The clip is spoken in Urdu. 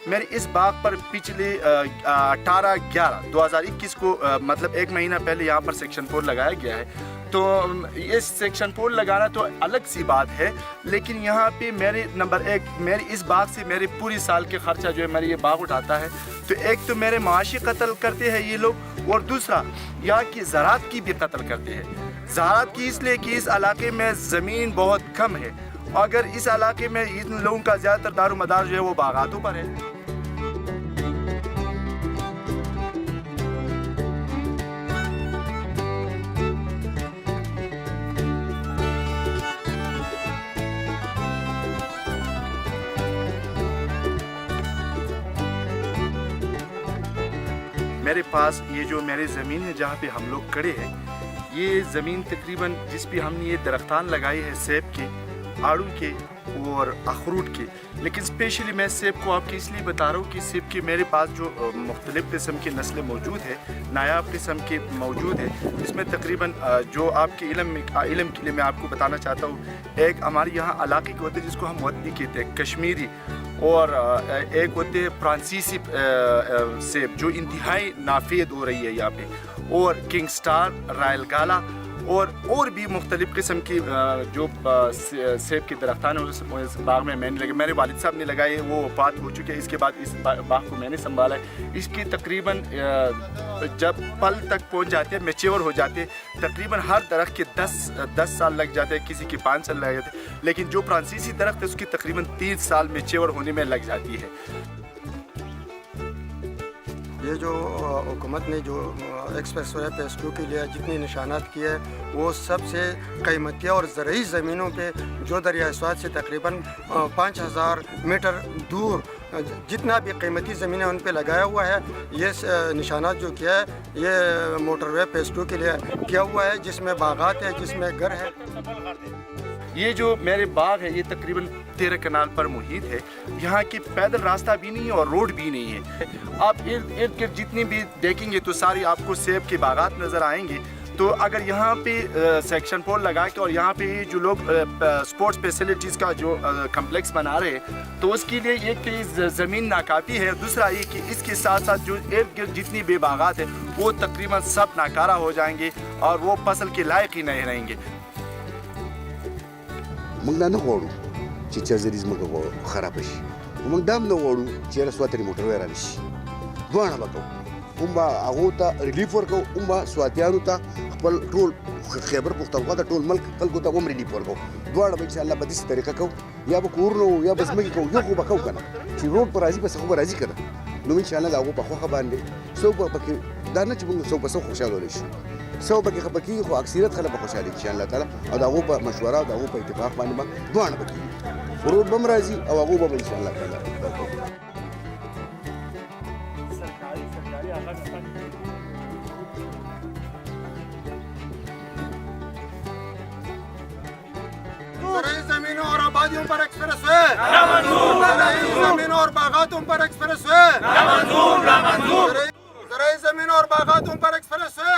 میرے اس باغ پر پچھلے 18/11/2021 کو مطلب ایک مہینہ پہلے یہاں پر سیکشن 4 لگایا گیا ہے. تو یہ سیکشن 4 لگانا تو الگ سی بات ہے, لیکن یہاں پہ میرے نمبر 1 میرے اس باغ سے میرے پوری سال کے خرچہ جو ہے میرے یہ باغ اٹھاتا ہے. تو ایک تو میرے معاشی قتل کرتے ہیں یہ لوگ, اور دوسرا یہاں کی زراعت کی بھی قتل کرتے ہیں. زراعت کی اس لیے کہ اس علاقے میں زمین بہت کم ہے, اگر اس علاقے میں ان لوگوں کا زیادہ تر دار و مدار جو ہے وہ باغاتوں پر ہے. میرے پاس یہ جو میرے زمین ہے جہاں پہ ہم لوگ کھڑے ہیں, یہ زمین تقریباً جس پہ ہم نے یہ درختان لگائے ہیں سیب کے, آڑو کے اور اخروٹ کے. لیکن اسپیشلی میں سیب کو آپ کے اس لیے بتا رہا ہوں کہ سیب کے میرے پاس جو مختلف قسم کی نسلیں موجود ہے, نایاب قسم کے موجود ہے, اس میں تقریباً جو آپ کے علم کے لیے میں آپ کو بتانا چاہتا ہوں, ایک ہمارے یہاں علاقے کے ہوتے ہیں جس کو ہم وطنی کہتے ہیں کشمیری, اور ایک ہوتے ہیں فرانسیسی سیب جو انتہائی نافید ہو رہی ہے یہاں پہ, اور کنگ سٹار, رائل گالا, اور بھی مختلف قسم کی جو سیب کے درختان ہیں اس باغ میں نے لگے. میرے والد صاحب نے لگائے, وہ وفات ہو چکے, اس کے بعد اس باغ کو میں نے سنبھالا ہے. اس کی تقریباً جب پل تک پہنچ جاتے ہیں, میچیور ہو جاتے ہیں, تقریباً ہر درخت کے 10 سال لگ جاتے ہیں, کسی کے 5 سال لگ جاتے ہیں, لیکن جو فرانسیسی درخت ہے اس کی تقریباً 30 سال میچیور ہونے میں لگ جاتی ہے. یہ جو حکومت نے جو ایکسپریس وے فیز 2 کے لیے جتنے نشانات کیے ہیں وہ سب سے قیمتی اور زرعی زمینوں پہ جو دریائے سوات سے تقریباً 5000 میٹر دور جتنا بھی قیمتی زمینیں ان پہ لگایا ہوا ہے. یہ نشانات جو کیا ہے یہ موٹر وے فیز 2 کے لیے کیا ہوا ہے, جس میں باغات ہے, جس میں گھر ہے. یہ جو میرے باغ ہے یہ تقریباً 13 کنال پر محیط ہے. یہاں کی پیدل راستہ بھی نہیں ہے اور روڈ بھی نہیں ہے. آپ ارد گرد جتنی بھی دیکھیں گے تو ساری آپ کو سیب کے باغات نظر آئیں گے. تو اگر یہاں پہ سیکشن 4 لگا کے اور یہاں پہ جو لوگ سپورٹس فیسلٹیز کا جو کمپلیکس بنا رہے ہیں تو اس کے لیے ایک کہ زمین ناکافی ہے, دوسرا یہ کہ اس کے ساتھ ساتھ جو ارد گرد جتنی بھی باغات ہیں وہ تقریباً سب ناکارہ ہو جائیں گے اور وہ فصل کے لائق ہی نہیں رہیں گے. موږ نه غواړو چې چرزري ځمکه خرابه شي, موږ دا هم نه غواړو چې سواتري موټروی رانشي. دواړه به کوو, هم به هغو ته ریلیف ورکوو, هم به سواتیانو ته خپل ټول خیبر پښتونخوا ته ټول ملک خلکو ته هم ریلیف ورکوو. دواړه به انشاءالله په داسې طریقه کوو, یا به کورونه وو یا به ځمکې کوو, یو خو به کوو که نه چې روډ به راځي بس هغه به راځي که نه, نو انشاءالله د هغو په خوښه باندې څوک به پکې دا نه چې موږ څوک به څوک خوشحاله شو, څو پکې خفه کېږي خو اکثریت خلک به خوشحاله کړي انشاءالله تعالی, او د هغو په مشوره او د هغو په اتفاق باندې به دواړه به کېږي, روډ به هم راځي او هغو به انشاءالله تعالی. زرعی زمینوں اور آبادیوں پر ایکسپریس وے زرعی زمینوں اور باغاتوں پر ایکسپریس وے زرعی زمینوں اور باغاتوں پر ایکسپریس وے.